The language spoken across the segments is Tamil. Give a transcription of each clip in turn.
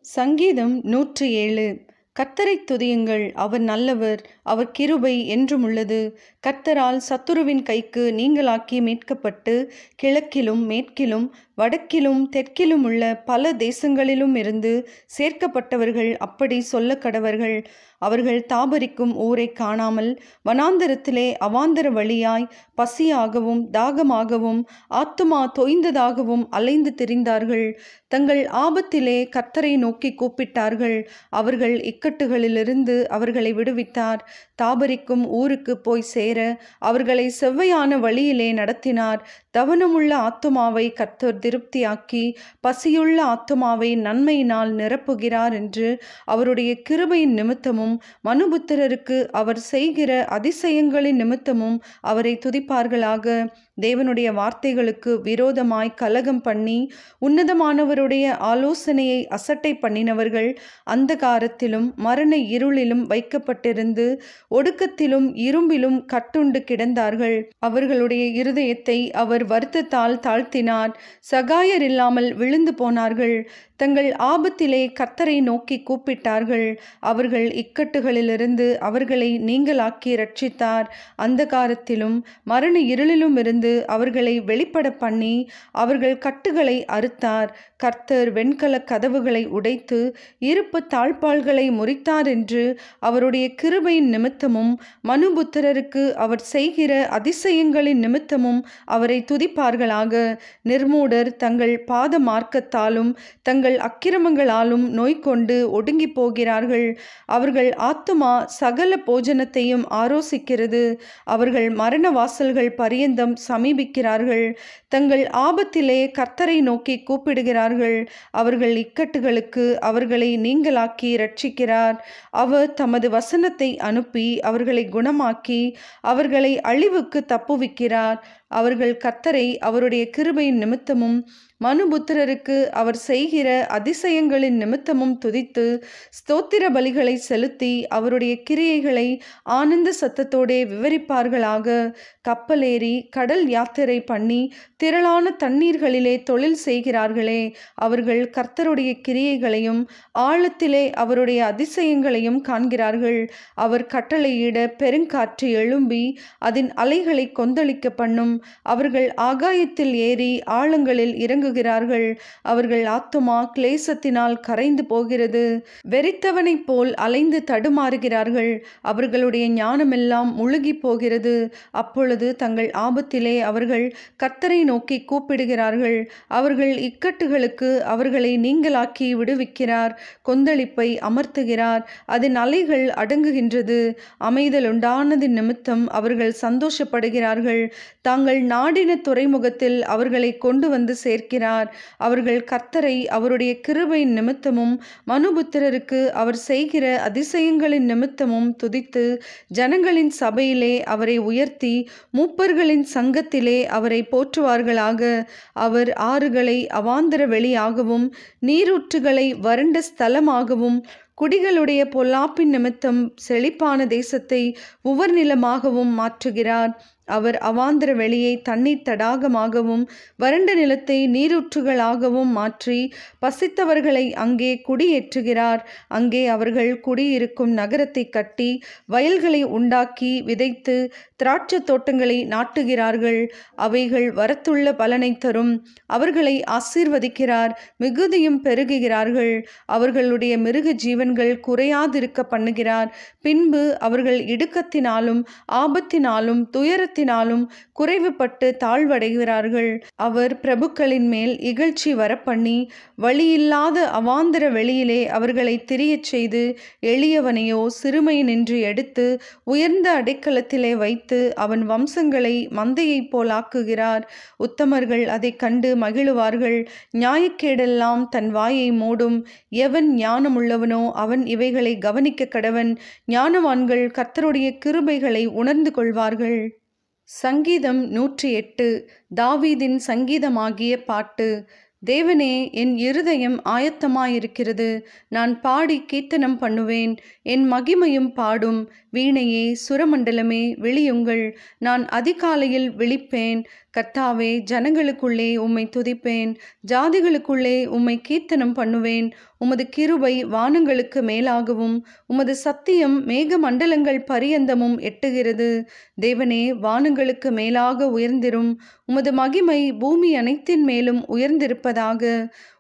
சங்கீதம் 107. கர்த்தரைத் துதியுங்கள், அவர் நல்லவர், அவர் கிருபை என்றும் உள்ளது. கர்த்தரால் சத்துருவின் கைக்கு நீங்கலாக்கி மீட்கப்பட்டு, கிழக்கிலும் மேற்கிலும் வடக்கிலும் தெற்கிலும் உள்ள பல தேசங்களிலும் இருந்து சேர்க்கப்பட்டவர்கள் அப்படி சொல்ல கடவர்கள். அவர்கள் தாபரிக்கும் ஊரை காணாமல் வனாந்தரத்திலே அவாந்தர வழியாய் பசியாகவும் தாகமாகவும் ஆத்துமா தோய்ந்ததாகவும் அலைந்து திரிந்தார்கள். தங்கள் ஆபத்திலே கர்த்தரை நோக்கி கூப்பிட்டார்கள். அவர்கள் இக்கட்டுகளிலிருந்து அவர்களை விடுவித்தார். தாபரிக்கும் ஊருக்கு போய் சேர அவர்களை செவ்வையான வழியிலே நடத்தினார். தவனமுள்ள ஆத்துமாவை கர்த்தர் திருப்தியாக்கி பசியுள்ள ஆத்துமாவை நன்மையினால் நிரப்புகிறார் என்று அவருடைய கிருபையின் நிமித்தமும் மனுபுத்திரருக்கு அவர் செய்கிற அதிசயங்களின் நிமித்தமும் அவரை துதிப்பார்களாக. தேவனுடைய வார்த்தைகளுக்கு விரோதமாய் கலகம் பண்ணி உன்னதமானவருடைய ஆலோசனையை அசட்டை பண்ணினவர்கள் அந்தகாரத்திலும் மரண இருளிலும் வைக்கப்பட்டிருந்து ஒடுக்கத்திலும் இரும்பிலும் கட்டுண்டு கிடந்தார்கள். அவர்களுடைய இருதயத்தை அவர் வருத்தத்தால் தாழ்த்தினார். சகாயர் இல்லாமல் விழுந்து போனார்கள். தங்கள் ஆபத்திலே கர்த்தரை நோக்கி கூப்பிட்டார்கள். அவர்கள் இக்கட்டுகளிலிருந்து அவர்களை நீங்களாக்கி இரட்சித்தார். அந்தகாரத்திலும் மரண இருளிலும் இருந்து அவர்களை வெளிப்பட பண்ணி அவர்கள் கட்டுகளை அறுத்தார். கர்த்தர் வெண்கல கதவுகளை உடைத்து இருப்பு தாழ்பாள்களை முறித்தார் என்று அவருடைய கிருபையின் நிமித்தமும் மனுபுத்திரருக்கு அவர் செய்கிற அதிசயங்களின் நிமித்தமும் அவரை துதிப்பார்களாக. நிர்மூடர் தங்கள் பாத மார்க்கத்தாலும் தங்கள் அக்கிரமங்களாலும் நோய் கொண்டு ஒடுங்கி போகிறார்கள். அவர்கள் ஆத்துமா சகல போஜனத்தையும் ஆரோசிக்கிறது. அவர்கள் மரண வாசல்கள் பரியந்தம் சமீபிக்கிறார்கள். தங்கள் ஆபத்திலே கர்த்தரை நோக்கி கூப்பிடுகிறார்கள். அவர்கள் இக்கட்டுகளுக்கு அவர்களை நீங்களாக்கி இரட்சிக்கிறார். அவர் தமது வசனத்தை அனுப்பி அவர்களை குணமாக்கி அவர்களை அழிவுக்கு தப்புவிக்கிறார். அவர்கள் கர்த்தரை அவருடைய கிருபையின் நிமித்தமும் மனுபுத்திரருக்கு அவர் செய்கிற அதிசயங்களின் நிமித்தமும் துதித்து ஸ்தோத்திர பலிகளை செலுத்தி அவருடைய கிரியைகளை ஆனந்த சத்தத்தோடே விவரிப்பார்களாக. கப்பலேறி கடல் யாத்திரை பண்ணி திரளான தண்ணீர்களிலே தொழில் செய்கிறார்களே, அவர்கள் கர்த்தருடைய கிரியைகளையும் ஆழத்திலே அவருடைய அதிசயங்களையும் காண்கிறார்கள். அவர் கட்டளையிட பெருங்காற்று எழும்பி அதன் அலைகளை கொந்தளிக்க பண்ணும். அவர்கள் ஆகாயத்தில் ஏறி ஆழங்களில் இறங்குகிறார்கள். அவர்கள் ஆத்துமா கிளேசத்தினால் கரைந்து போகிறது. வெறித்தவனைப் போல் அலைந்து தடுமாறுகிறார்கள். அவர்களுடைய ஞானமெல்லாம் முழுகி போகிறது. அப்பொழுது தங்கள் ஆபத்திலே அவர்கள் கர்த்தரை நோக்கி கூப்பிடுகிறார்கள். அவர்கள் இக்கட்டுகளுக்கு அவர்களை நீங்களாக்கி விடுவிக்கிறார். கொந்தளிப்பை அமர்த்துகிறார். அதன் அலைகள் அடங்குகின்றது. அமைதல் உண்டானதின் நிமித்தம் அவர்கள் சந்தோஷப்படுகிறார்கள். தாங்கள் நாடின துறைமுகத்தில் அவர்களை கொண்டு வந்து சேர்க்கிறார். அவர்கள் கர்த்தரை அவருடைய கிருபையின் நிமித்தமும் மனுபுத்திரருக்கு அவர் செய்கிற அதிசயங்களின் நிமித்தமும் துதித்து ஜனங்களின் சபையிலே அவரை உயர்த்தி மூப்பர்களின் சங்கத்திலே அவரை போற்றுவார்களாக. அவர் ஆறுகளை அவாந்தர வெளியாகவும் நீரூற்றுகளை வறண்ட ஸ்தலமாகவும் குடிகளுடைய பொல்லாப்பின் நிமித்தம் செழிப்பான தேசத்தை உவர் நிலமாகவும் மாற்றுகிறார். அவர் அவாந்தர வெளியை தண்ணீர் தடாகமாகவும் வறண்ட நிலத்தை நீரூற்றுகளாகவும் மாற்றி பசித்தவர்களை அங்கே குடியேற்றுகிறார். அங்கே அவர்கள் குடியிருக்கும் நகரத்தை கட்டி வயல்களை உண்டாக்கி விதைத்து திராட்சை தோட்டங்களை நாட்டுகிறார்கள். அவைகள் வரத்துள்ள பலனை தரும். அவர்களை ஆசீர்வதிக்கிறார். மிகுதியும் பெருகுகிறார்கள். அவர்களுடைய மிருக ஜீவன்கள் குறையாதிருக்க பண்ணுகிறார். பின்பு அவர்கள் இடுக்கத்தினாலும் ஆபத்தினாலும் துயரத்தினாலும் குறைவுபட்டு தாழ்வடைகிறார்கள். அவர் பிரபுக்களின் மேல் இகழ்ச்சி வரப்பண்ணி வழியில்லாத அவாந்தர வெளியிலே அவர்களை திரியச் செய்து எளியவனையோ சிறுமையினின்று எடுத்து உயர்ந்த அடைக்கலத்திலே வைத்து அவன் வம்சங்களை மந்தையைப் போல் ஆக்குகிறார். உத்தமர்கள் அதை கண்டு மகிழுவார்கள். நியாயக்கேடெல்லாம் தன் வாயை மூடும். எவன் ஞானமுள்ளவனோ அவன் இவைகளை கவனிக்க கடவன். ஞானவான்கள் கர்த்தருடைய கிருபைகளை உணர்ந்து கொள்வார்கள். சங்கீதம் 108. தாவீதின் சங்கீதமாகிய பாட்டு. தேவனே, என் இருதயம் ஆயத்தமாயிருக்கிறது. நான் பாடி கீர்த்தனம் பண்ணுவேன். என் மகிமையும் பாடும். வீணையே சுரமண்டலமே விழியுங்கள். நான் அதிகாலையில் விழிப்பேன். கர்த்தாவே, ஜனங்களுக்குள்ளே உம்மை துதிப்பேன், ஜாதிகளுக்குள்ளே உம்மை கீர்த்தனம் பண்ணுவேன். உமது கிருபை வானங்களுக்கு மேலாகவும் உமது சத்தியம் மேக மண்டலங்கள் பரியந்தமும் எட்டுகிறது. தேவனே, வானங்களுக்கு மேலாக உயர்ந்திரும். உமது மகிமை பூமி அனைத்தின் மேலும் உயர்ந்திருப்பதாக.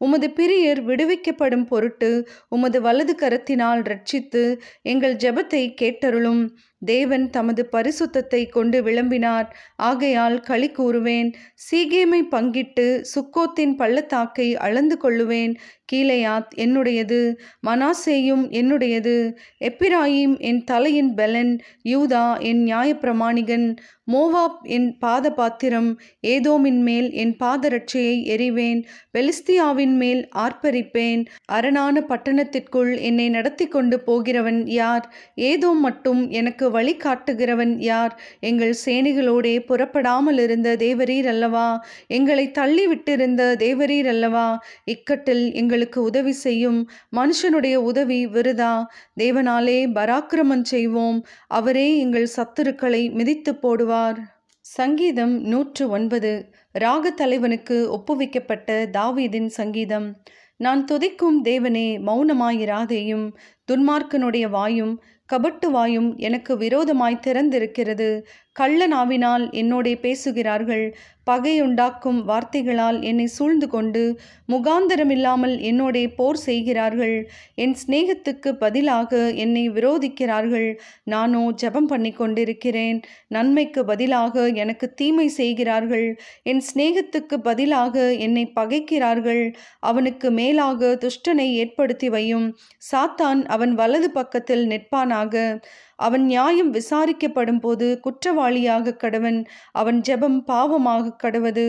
உமது பிரியர் விடுவிக்கப்படும் பொருட்டு உமது வலது கரத்தினால் இரட்சித்து எங்கள் ஜெபத்தை கேட்டருளும். தேவன் தமது பரிசுத்தத்தை கொண்டு விளம்பினார், ஆகையால் களி கூறுவேன். சீகேமை பங்கிட்டு சுக்கோத்தின் பள்ளத்தாக்கை அளந்து கொள்ளுவேன். கீலேயாத் என்னுடையது, மனாசேயும் என்னுடையது. எப்பிராயிம் என் தலையின் பெலன், யூதா என் நியாயப்பிரமாணிகன். மோவாப் என் பாத பாத்திரம், ஏதோமின் மேல் என் பாதரட்சையை எறிவேன். பெலிஸ்தியாவின் மேல் ஆர்ப்பரிப்பேன். அரணான பட்டணத்திற்குள் என்னை நடத்தி கொண்டு போகிறவன் யார்? ஏதோம் மட்டும் எனக்கு வழி காட்டுகிறவன் யார்? எங்கள் சேனைகளோடே புறப்படாமல் இருந்த தேவரீர் அல்லவா? எங்களை தள்ளிவிட்டிருந்த தேவரீர் அல்லவா? இக்கட்டில் எங்களுக்கு உதவி செய்யும். மனுஷனுடைய உதவி விருதா. தேவனாலே பராக்கிரமம் செய்வோம். அவரே எங்கள் சத்துருக்களை மிதித்து போடுவார். சங்கீதம் 109. ராக தலைவனுக்கு ஒப்புவிக்கப்பட்ட தாவீதின் சங்கீதம். நான் துதிக்கும் தேவனே, மௌனமாயிராதேயும். துன்மார்க்கனுடைய வாயும் கபட்டு வாயும் எனக்கு விரோதமாய் திறந்திருக்கிறது. கள்ள நாவினால் என்னோடே பேசுகிறார்கள். பகையுண்டாக்கும் வார்த்தைகளால் என்னை சூழ்ந்து கொண்டு முகாந்தரமில்லாமல் என்னோடே போர் செய்கிறார்கள். என் சிநேகத்துக்கு பதிலாக என்னை விரோதிக்கிறார்கள். நானோ ஜெபம் பண்ணி கொண்டிருக்கிறேன். நன்மைக்கு பதிலாக எனக்கு தீமை செய்கிறார்கள். என் சிநேகத்துக்கு பதிலாக என்னை பகைக்கிறார்கள். அவனுக்கு மேலாக துஷ்டனை ஏற்படுத்தி வையும். சாத்தான் அவன் வலது பக்கத்தில் நிற்பானாக. அவன் நியாயம் விசாரிக்கப்படும் போது குற்றவாளியாக கடவன். அவன் ஜெபம் பாவமாக கடவது.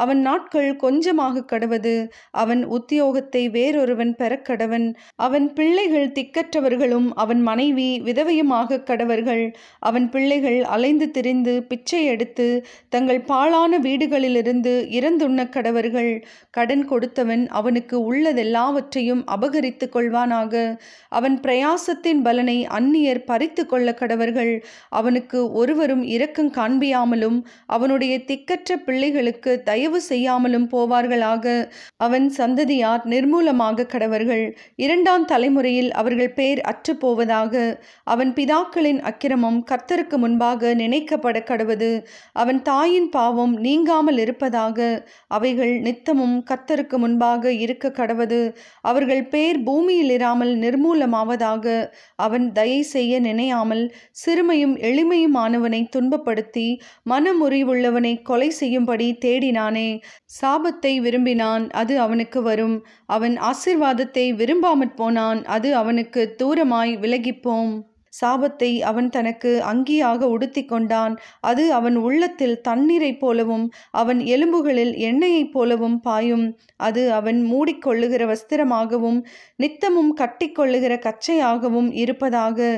அவன் நாட்கள் கொஞ்சமாக கடவது. அவன் உத்தியோகத்தை வேறொருவன் பெறக்கடவன். அவன் பிள்ளைகள் திக்கற்றவர்களும் அவன் மனைவி விதவையுமாக கடவர்கள். அவன் பிள்ளைகள் அலைந்து திரிந்து பிச்சை எடுத்து தங்கள் பாழான வீடுகளிலிருந்து இறந்துண்ண கடவர்கள். கடன் கொடுத்தவன் அவனுக்கு உள்ளதெல்லாவற்றையும் அபகரித்து கொள்வானாக. அவன் பிரயாசத்தின் பலனை அந்நியர் பறித்து கொள்ள கடவர்கள். அவனுக்கு ஒருவரும் இரக்கம் காண்பியாமலும் அவனுடைய திக்கற்ற பிள்ளைகளுக்கு தயவு செய்யாமலும் போவார்களாக. அவன் சந்ததியார் நிர்மூலமாக கடவர்கள். 2ஆம் தலைமுறையில் அவர்கள் பேர் அற்று போவதாக. அவன் பிதாக்களின் அக்கிரமம் கர்த்தருக்கு முன்பாக நினைக்கப்பட கடவது. அவன் தாயின் பாவம் நீங்காமல் இருப்பதாக. அவைகள் நித்தமும் கர்த்தருக்கு முன்பாக இருக்க கடவது. அவர்கள் பேர் பூமியில் இராமல் நிர்மூலமாவதாக. அவன் தயை செய்ய நினையாமல் சிறுமையும் எளிமையுமானவனை துன்பப்படுத்தி மனமுறிவுள்ளவனை கொலை செய்யும்படி தேடினானே. சாபத்தை விரும்பினான், அது அவனுக்கு வரும். அவன் ஆசீர்வாதத்தை விரும்பாமற் போனான், அது அவனுக்கு தூரமாய் விலகிப்போம். சாபத்தை அவன் தனக்கு அங்கியாக உடுத்தி கொண்டான். அது அவன் உள்ளத்தில் தண்ணீரைப் போலவும் அவன் எலும்புகளில் எண்ணெயைப் போலவும் பாயும். அது அவன் மூடிக்கொள்ளுகிற வஸ்திரமாகவும் நித்தமும் கட்டிக்கொள்ளுகிற கச்சையாகவும் இருப்பதாக.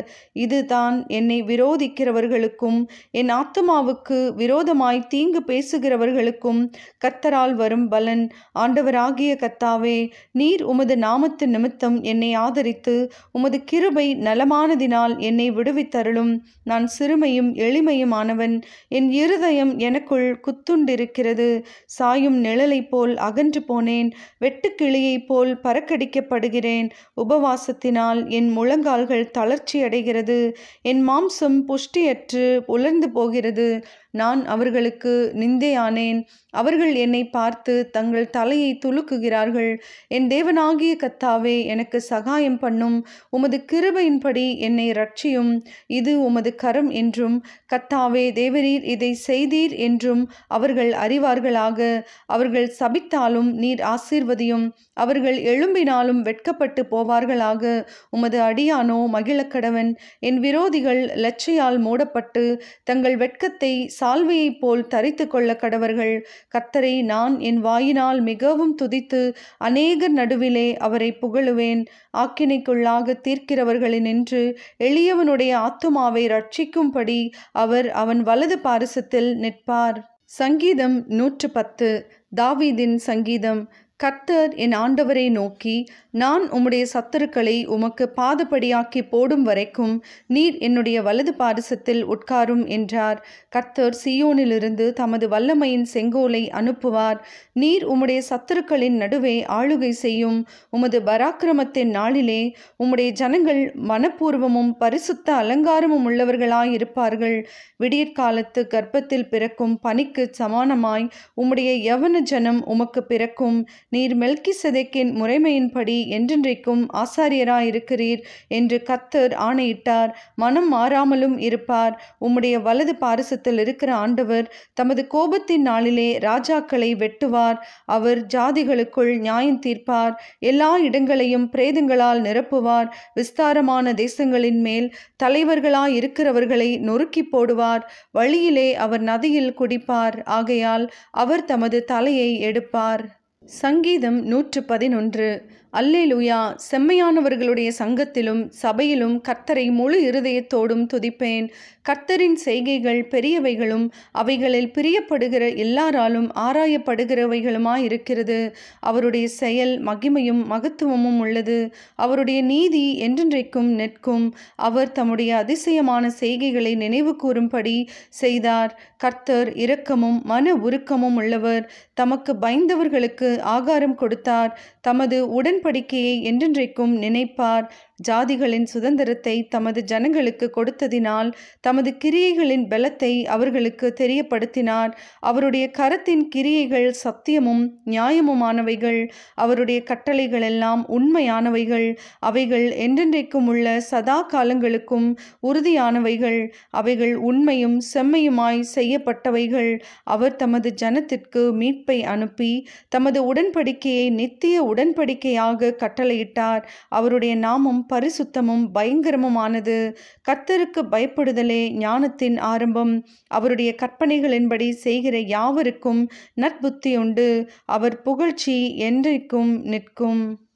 இதுதான் என்னை விரோதிக்கிறவர்களுக்கும் என் ஆத்துமாவுக்கு விரோதமாய் தீங்கு பேசுகிறவர்களுக்கும் கர்த்தரால் வரும் பலன். ஆண்டவராகிய கர்த்தாவே, நீர் உமது நாமத்து நிமித்தம் என்னை ஆதரித்து உமது கிருபை நலமானதினால் என்னை விடுவித்தருளும். நான் சிறுமையும் எளிமையுமானவன். என் இருதயம் எனக்குள் குத்துண்டிருக்கிறது. சாயும் நிழலைப் போல் அகன்று போனேன். வெட்டுக்கிளியைப் போல் பறக்கடிக்கப்படுகிறேன். உபவாசத்தினால் என் முழங்கால்கள் தளர்ச்சியடைகிறது. என் மாம்சம் புஷ்டியற்று உலர்ந்து போகிறது. நான் அவர்களுக்கு நிந்தையானேன். அவர்கள் என்னை பார்த்து தங்கள் தலையை துலுக்குகிறார்கள். என் தேவனாகிய கர்த்தாவே, எனக்கு சகாயம் பண்ணும். உமது கிருபையின்படி என்னை இரட்சியும். இது உமது கரம் என்றும் கர்த்தாவே தேவரீர் இதை செய்தீர் என்றும் அவர்கள் அறிவார்களாக. அவர்கள் சபித்தாலும் நீர் ஆசீர்வதியும். அவர்கள் எழும்பினாலும் வெட்கப்பட்டு போவார்களாக. உமது அடியானோ மகிழக்கடவன். என் விரோதிகள் லட்சையால் மூடப்பட்டு தங்கள் வெட்கத்தை சால்வையைப் போல் தரித்து கொள்ள கடவர்கள். கர்த்தரை நான் என் வாயினால் மிகவும் துதித்து அநேகர் நடுவிலே அவரை புகழுவேன். ஆக்கினைக்குள்ளாக தீர்க்கிறவர்களினின்று எளியவனுடைய ஆத்துமாவை ரட்சிக்கும்படி அவர் அவன் வலது பாரிசத்தில் நிற்பார். சங்கீதம் 110. தாவீதின் சங்கீதம். கர்த்தர் என் ஆண்டவரை நோக்கி, நான் உம்முடைய சத்துருக்களை உமக்கு பாதபடியாக்கி போடும் வரைக்கும் நீர் என்னுடைய வலது பாரிசத்தில் உட்காரும் என்றார். கர்த்தர் சீயோனிலிருந்து தமது வல்லமையின் செங்கோலை அனுப்புவார். நீர் உம்முடைய சத்துருக்களின் நடுவே ஆளுகை செய்யும். உமது பராக்கிரமத்தின் நாளிலே உம்முடைய ஜனங்கள் மனப்பூர்வமும் பரிசுத்த அலங்காரமும் உள்ளவர்களாயிருப்பார்கள். விடியற்காலத்து கர்ப்பத்தில் பிறக்கும் பனிக்கு சமானமாய் உம்முடைய யவன ஜனம் உமக்கு பிறக்கும். நீர் மெல்கிசெதேக்கின் முறைமையின்படி என்றென்றைக்கும் ஆசாரியராயிருக்கிறீர் என்று கர்த்தர் ஆணையிட்டார். மனம் மாறாமலும் இருப்பார். உம்முடைய வலது பாரிசத்தில் இருக்கிற ஆண்டவர் தமது கோபத்தின் நாளிலே ராஜாக்களை வெட்டுவார். அவர் ஜாதிகளுக்குள் நியாயம் தீர்ப்பார். எல்லா இடங்களையும் பிரேதங்களால் நிரப்புவார். விஸ்தாரமான தேசங்களின் மேல் தலைவர்களாயிருக்கிறவர்களை நொறுக்கி போடுவார். வழியிலே அவர் நதியில் குடிப்பார். ஆகையால் அவர் தமது தலையை எடுப்பார். சங்கீதம் 111. அல்லேலூயா. செம்மையானவர்களுடைய சங்கத்திலும் சபையிலும் கர்த்தரை முழு இருதயத்தோடும் துதிப்பேன். கர்த்தரின் செய்கைகள் பெரியவைகளும் அவைகளில் பிரியப்படுகிற எல்லாராலும் ஆராயப்படுகிறவைகளுமாயிருக்கிறது. அவருடைய செயல் மகிமையும் மகத்துவமும் உள்ளது. அவருடைய நீதி என்றென்றைக்கும் நிற்கும். அவர் தம்முடைய அதிசயமான செய்கைகளை நினைவு கூறும்படி செய்தார். கர்த்தர் இரக்கமும் மன உருக்கமும் உள்ளவர். தமக்கு பயந்தவர்களுக்கு ஆகாரம் கொடுத்தார். தமது உடன்படிக்கையை என்றென்றைக்கும் நினைப்பார். ஜாதிகளின் சுதந்திரத்தை தமது ஜனங்களுக்கு கொடுத்ததினால் தமது கிரியைகளின் பலத்தை அவர்களுக்கு தெரியப்படுத்தினார். அவருடைய கரத்தின் கிரியைகள் சத்தியமும் நியாயமுமானவைகள். அவருடைய கட்டளைகள் எல்லாம் உண்மையானவைகள். அவைகள் என்றென்றைக்கும் உள்ள சதா காலங்களுக்கும் உறுதியானவைகள். அவைகள் உண்மையும் செம்மையுமாய் செய்யப்பட்டவைகள். அவர் தமது ஜனத்திற்கு மீட்பை அனுப்பி தமது உடன்படிக்கையை நித்திய உடன்படிக்கையாக கட்டளையிட்டார். அவருடைய நாமம் பரிசுத்தமும் பயங்கரமுமானது. கர்த்தருக்கு பயப்படுதலே ஞானத்தின் ஆரம்பம். அவருடைய கற்பனைகளின்படி செய்கிற யாவருக்கும் நற்புத்தி உண்டு. அவர் புகழ்ச்சி என்றைக்கும் நிற்கும்.